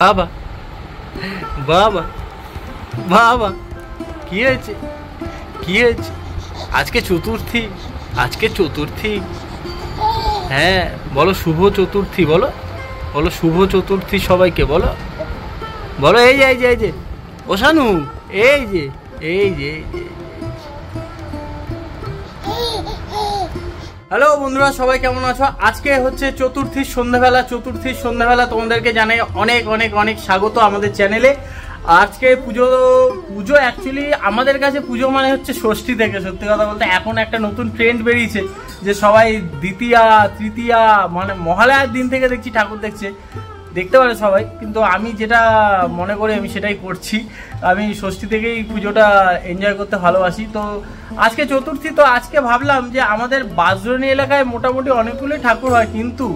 বাবা বাবা বাবা কি হয়েছে কি হয়েছে? আজকে চতুর্থী, আজকে চতুর্থী। হ্যাঁ বলো শুভ চতুর্থী, বলো বলো শুভ চতুর্থী সবাইকে বলো বলো। এই যে এই যে এই যে ও শানু, এই যে এই যে এই যে। হ্যালো বন্ধুরা, সবাই কেমন আছো? আজকে হচ্ছে চতুর্থীর সন্ধ্যাবেলা তোমাদেরকে জানাই অনেক অনেক অনেক স্বাগত আমাদের চ্যানেলে। আজকে পুজো অ্যাকচুয়ালি আমাদের কাছে পুজো মানে হচ্ছে ষষ্ঠী থেকে। সত্যি কথা বলতে এখন একটা নতুন ট্রেন্ড বেরিয়েছে যে সবাই দ্বিতীয়া তৃতীয়া মানে মহালয়ার দিন থেকে দেখছি ঠাকুর দেখতে পারে সবাই, কিন্তু আমি যেটা মনে করি আমি সেটাই করছি। আমি ষষ্ঠী থেকেই পুজোটা এনজয় করতে ভালোবাসি। তো আজকে চতুর্থী, তো আজকে ভাবলাম যে আমাদের বাঁশদ্রোণী এলাকায় মোটামুটি অনেকগুলোই ঠাকুর হয়, কিন্তু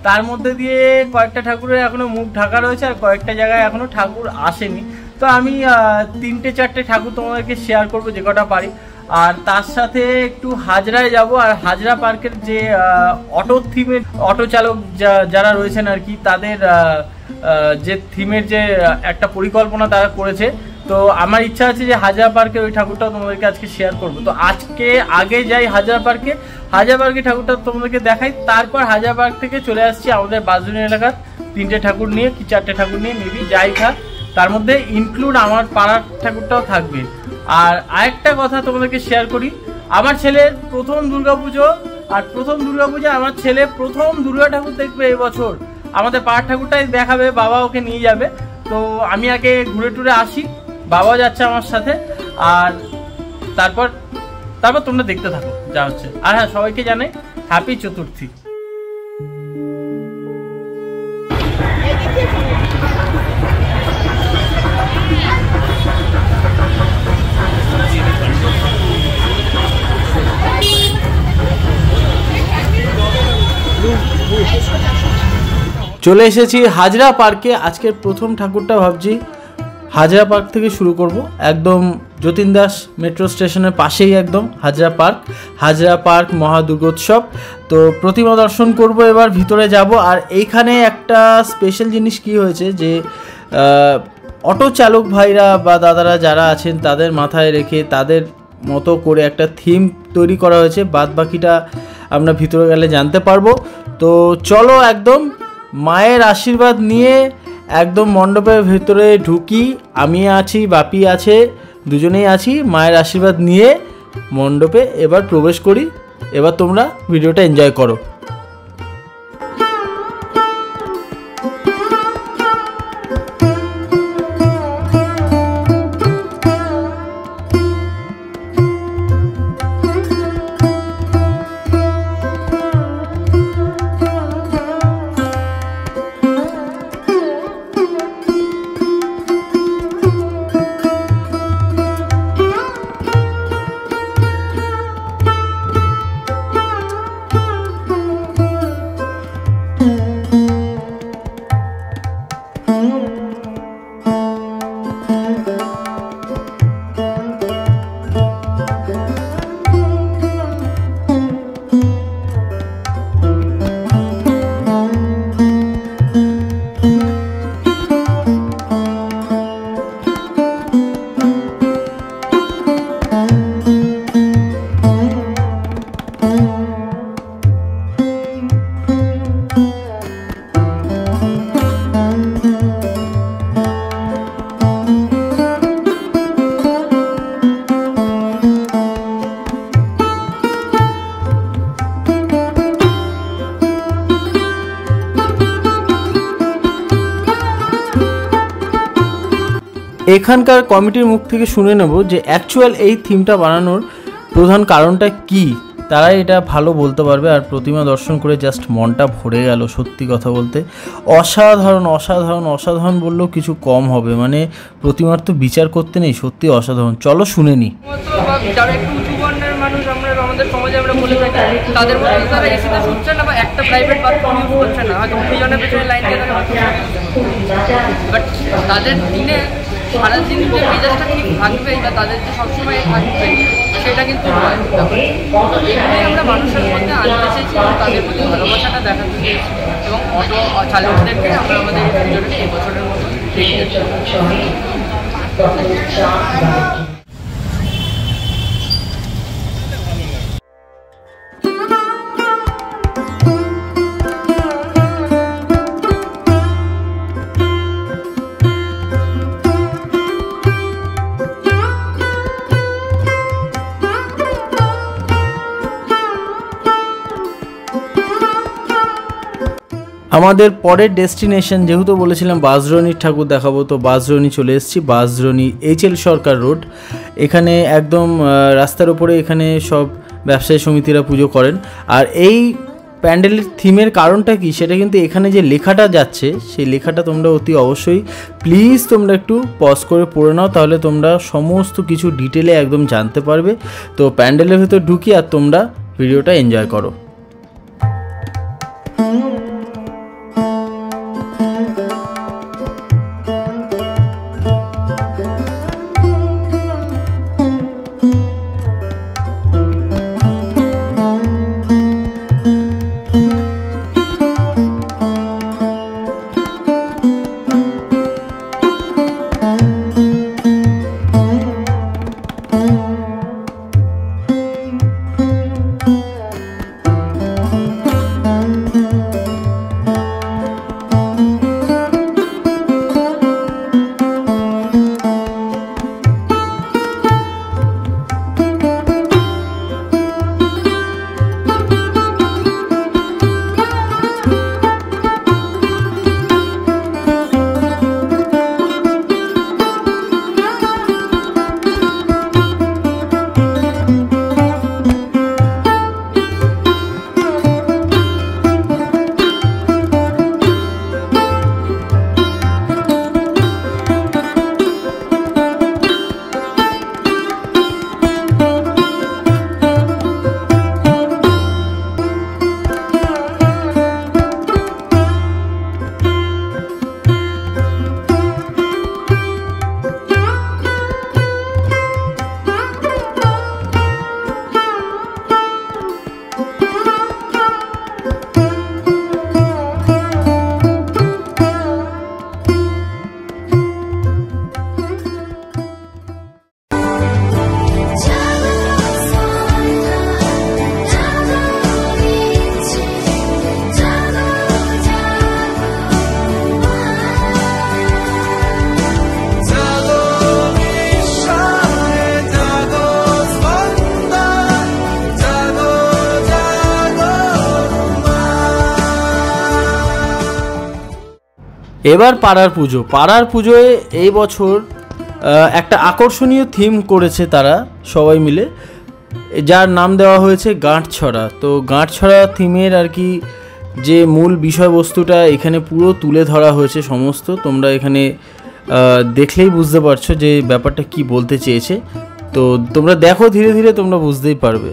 তার মধ্যে দিয়ে কয়েকটা ঠাকুরের এখনো মুখ ঢাকা রয়েছে আর কয়েকটা জায়গায় এখনো ঠাকুর আসেনি। তো আমি 3-4টে ঠাকুর তোমাদেরকে শেয়ার করবো যে কটা পারি। আর তার সাথে একটু হাজরায় যাব, আর হাজরা পার্কের যে অটো থিমের অটো চালক যারা রয়েছেন আর কি, তাদের যে থিমের যে একটা পরিকল্পনা তারা করেছে। তো আমার ইচ্ছা আছে যে হাজরা পার্কের ওই ঠাকুরটাও তোমাদেরকে আজকে শেয়ার করব। তো আজকে আগে যাই হাজরা পার্কে ঠাকুরটা তোমাদেরকে দেখাই, তারপর হাজরা পার্ক থেকে চলে আসছি আমাদের বাঁশদ্রোণী এলাকার 3টে ঠাকুর নিয়ে কি 4টে ঠাকুর নিয়ে, মেবি যাই থাক তার মধ্যে ইনক্লুড আমার পাড়ার ঠাকুরটাও থাকবে। আর আরেকটা কথা তোমাদেরকে শেয়ার করি, আমার ছেলের প্রথম দুর্গাপুজো, আর প্রথম দুর্গাপূজা আমার ছেলে প্রথম দুর্গা ঠাকুর দেখবে এই বছর। আমাদের পাড়ার ঠাকুরটাই দেখাবে, বাবা ওকে নিয়ে যাবে। তো আমি আগে ঘুরে টুরে আসি, বাবাও যাচ্ছে আমার সাথে, আর তারপর তোমরা দেখতে থাকো যা হচ্ছে। আর হ্যাঁ, সবাইকে জানাই হ্যাপি চতুর্থী। চলে এসেছি হাজরা পার্কে। আজকের প্রথম ঠাকুরটা ভাবছি হাজরা পার্ক থেকে শুরু করব, একদম যতীন দাস মেট্রো স্টেশনের পাশেই একদম হাজরা পার্ক মহাদুর্গোৎসব। তো প্রতিমা দর্শন করব, এবার ভিতরে যাব। আর এইখানে একটা স্পেশাল জিনিস কি হয়েছে যে অটো চালক ভাইরা বা দাদারা যারা আছেন তাদের মাথায় রেখে তাদের মতো করে একটা থিম তৈরি করা হয়েছে। বাদ বাকিটা আমরা ভিতরে গেলে জানতে পারবো। তো চলো একদম মায়ের আশীর্বাদ নিয়ে একদম মণ্ডপের ভেতরে ঢুকি। আমি আছি, বাপি আছে, দুজনেই আছি। মায়ের আশীর্বাদ নিয়ে মণ্ডপে এবার প্রবেশ করি। এবার তোমরা ভিডিওটা এনজয় করো। এখানকার কমিটির মুখ থেকে শুনে নেব যে অ্যাকচুয়াল এই থিমটা বানানোর প্রধান কারণটা কি, তারাই এটা ভালো বলতে পারবে। আর প্রতিমা দর্শন করে জাস্ট মনটা ভরে গেল, সত্যি কথা বলতে অসাধারণ অসাধারণ অসাধারণ বললেও কিছু কম হবে। মানে প্রতিমার তো বিচার করতে নেই, সত্যি অসাধারণ। চলো শুনে নি। যারা একটু উঁচু বর্ণের মানুষ আমরা আমাদের সমাজে আমরা বলে থাকি, তাদের মধ্যে তারা এসিতে শুনছে না বা একটা প্রাইভেট বাথরুম ইউজ করছে না, হয়তো 20 জনের পেছনে লাইন দিয়ে তারা বাট তাদের দিনে সারা দিন যে মেজাজটা ঠিক থাকবে বা তাদের যে সবসময় থাকবে সেটা কিন্তু নয়। এখানে আমরা মানুষের মধ্যে আনতে চেয়েছি এবং তাদের প্রতি ভালোবাসাটা দেখাতে চেয়েছি, এবং অটো চালকদেরকে আমরা আমাদের পুজোটা এই বছরের মতো আমাদের পরের ডেস্টিনেশন যেহেতু বলেছিলাম বাঁশদ্রোণীর ঠাকুর দেখাবো, তো বাঁশদ্রোণী চলে এসেছি। বাঁশদ্রোণী HL সরকার রোড, এখানে একদম রাস্তার উপরে এখানে সব ব্যবসায়ী সমিতিরা পুজো করেন। আর এই প্যান্ডেলের থিমের কারণটা কি সেটা কিন্তু এখানে যে লেখাটা যাচ্ছে সেই লেখাটা তোমরা অতি অবশ্যই প্লিজ তোমরা একটু পজ করে পড়ে নাও, তাহলে তোমরা সমস্ত কিছু ডিটেলে একদম জানতে পারবে। তো প্যান্ডেলের ভেতর ঢুকি আর তোমরা ভিডিওটা এনজয় করো। এবার পাড়ার পুজো। পাড়ার পুজোয় এই বছর একটা আকর্ষণীয় থিম করেছে তারা সবাই মিলে, যার নাম দেওয়া হয়েছে গাঁটছড়া। তো গাঁটছড়া থিমের আর কি যে মূল বিষয়বস্তুটা এখানে পুরো তুলে ধরা হয়েছে সমস্ত, তোমরা এখানে দেখলেই বুঝতে পারছো যে ব্যাপারটা কি বলতে চেয়েছে। তো তোমরা দেখো, ধীরে ধীরে তোমরা বুঝতেই পারবে।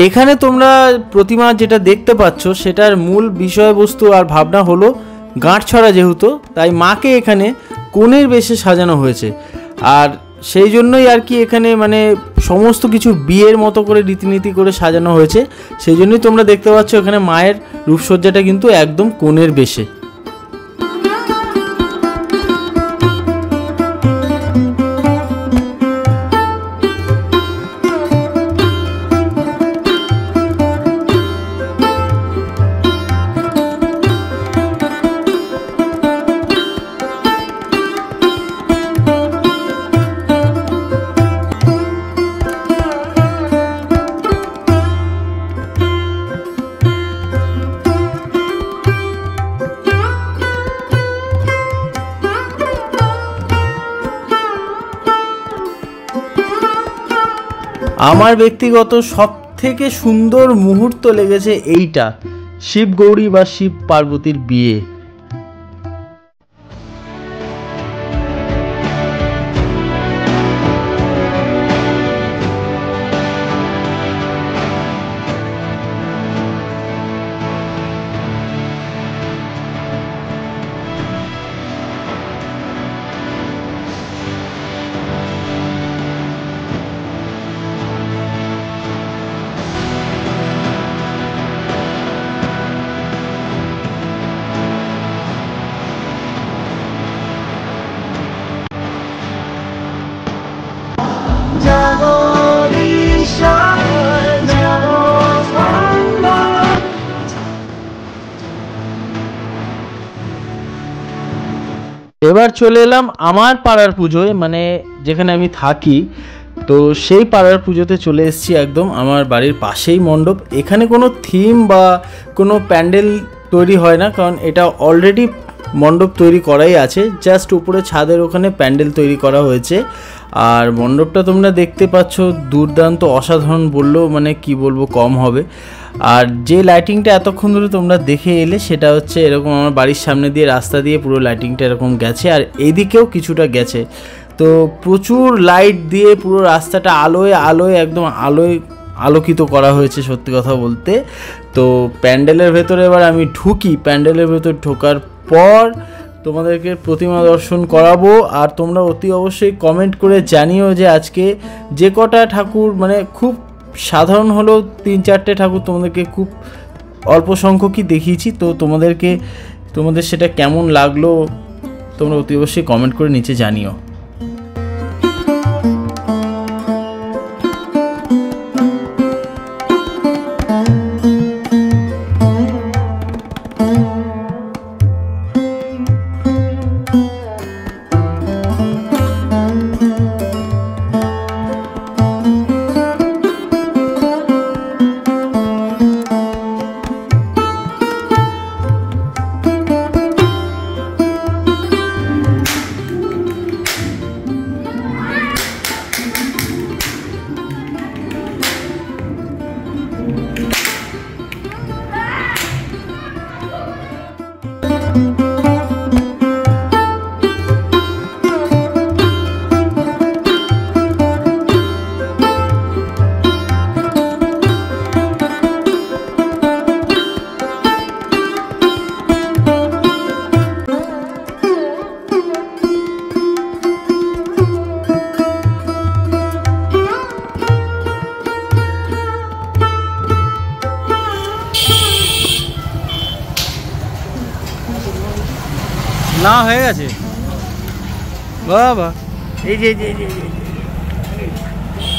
এখানে তোমরা প্রতিমা যেটা দেখতে পাচ্ছ সেটার মূল বিষয়বস্তু আর ভাবনা হলো গাঁটছড়া, যেহেতু তাই মাকে এখানে কোণের বেশে সাজানো হয়েছে। আর সেই জন্যই আর কি এখানে মানে সমস্ত কিছু বিয়ের মতো করে রীতিনীতি করে সাজানো হয়েছে। সেই জন্যই তোমরা দেখতে পাচ্ছ এখানে মায়ের রূপসজ্জাটা কিন্তু একদম কোণের বেশে। আমার ব্যক্তিগত সব থেকে সুন্দর মুহূর্ত লেগেছে এইটা, শিব গৌরী বা শিব পার্বতীর বিয়ে। এবার চলে এলাম আমার পাড়ার পুজোয়, মানে যেখানে আমি থাকি। তো সেই পাড়ার পুজোতে চলে এসেছি, একদম আমার বাড়ির পাশেই মণ্ডপ। এখানে কোনো থিম বা কোনো প্যান্ডেল তৈরি হয় না, কারণ এটা অলরেডি মণ্ডপ তৈরি করাই আছে, জাস্ট উপরে ছাদের ওখানে প্যান্ডেল তৈরি করা হয়েছে। আর মণ্ডপটা তোমরা দেখতে পাচ্ছ, দুর্দান্ত, অসাধারণ বললেও মানে কি বলবো কম হবে। আর যে লাইটিংটা এতক্ষণ ধরে তোমরা দেখে এলে সেটা হচ্ছে এরকম আমার বাড়ির সামনে দিয়ে রাস্তা দিয়ে পুরো লাইটিংটা এরকম গেছে, আর এইদিকেও কিছুটা গেছে। তো প্রচুর লাইট দিয়ে পুরো রাস্তাটা আলোয় আলোয় একদম আলোকিত করা হয়েছে সত্যি কথা বলতে। তো প্যান্ডেলের ভেতরে এবার আমি ঢুকি, প্যান্ডেলের ভেতর ঢোকার পর তোমাদেরকে প্রতিমা দর্শন করাবো। আর তোমরা অতি অবশ্যই কমেন্ট করে জানিও যে আজকে যে কটা ঠাকুর, মানে খুব সাধারণ হলেও 3-4টে ঠাকুর তোমাদেরকে খুব অল্প সংখ্যকই দেখিয়েছি, তো তোমাদের সেটা কেমন লাগলো তোমরা অতি অবশ্যই কমেন্ট করে নিচে জানিও। না হয়ে গেছে বাবা, এই যে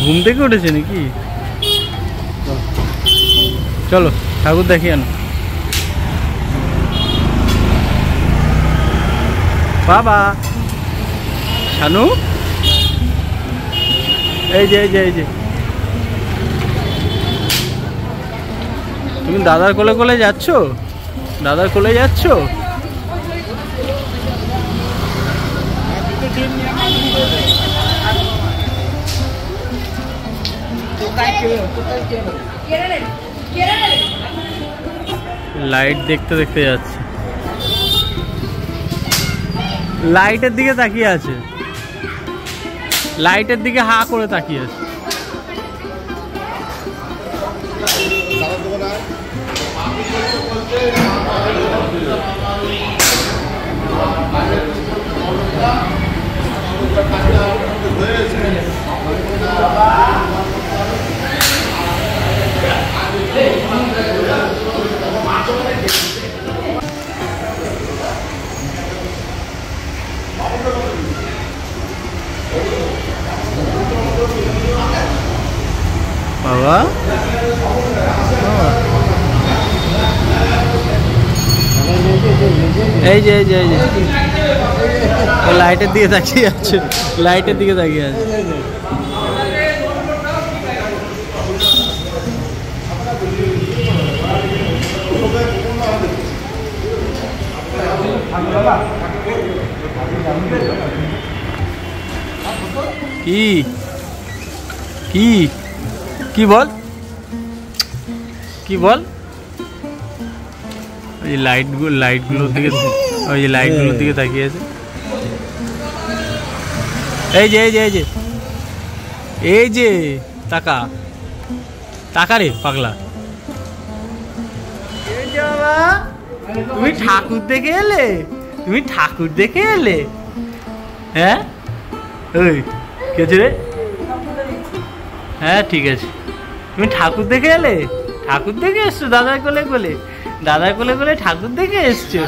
ঘুম থেকে উঠেছে নাকি? চলো ঠাকুর দেখি আনো বাবা। শানু, এই যে তুমি দাদার কোলে কোলে যাচ্ছ? দাদার কোলে যাচ্ছ? লাইট দেখতে দেখতে যাচ্ছে, লাইটের দিকে তাকিয়ে আছে, লাইটের দিকে হা করে তাকিয়ে আছে। বাবা এই যে লাইটের দিকে তাকিয়ে আছে, লাইটের দিকে তাকিয়ে আছে। কি কি কি বল কি বল? ওই লাইটগুলোর দিকে, ওই যে লাইটগুলোর দিকে তাকিয়ে আছে। এই যে এই যে এই যে এই যে টাকা টাকা রে পাগলা। তুমি ঠাকুর দেখে এলে? তুমি ঠাকুর দেখে এলে? হ্যাঁ ওই কে রে? হ্যাঁ ঠিক আছে, তুমি ঠাকুর দেখে এলে? ঠাকুর দেখে এসছো? দাদার কোলে কোলে, দাদার কোলে কোলে ঠাকুর দেখে এসছো?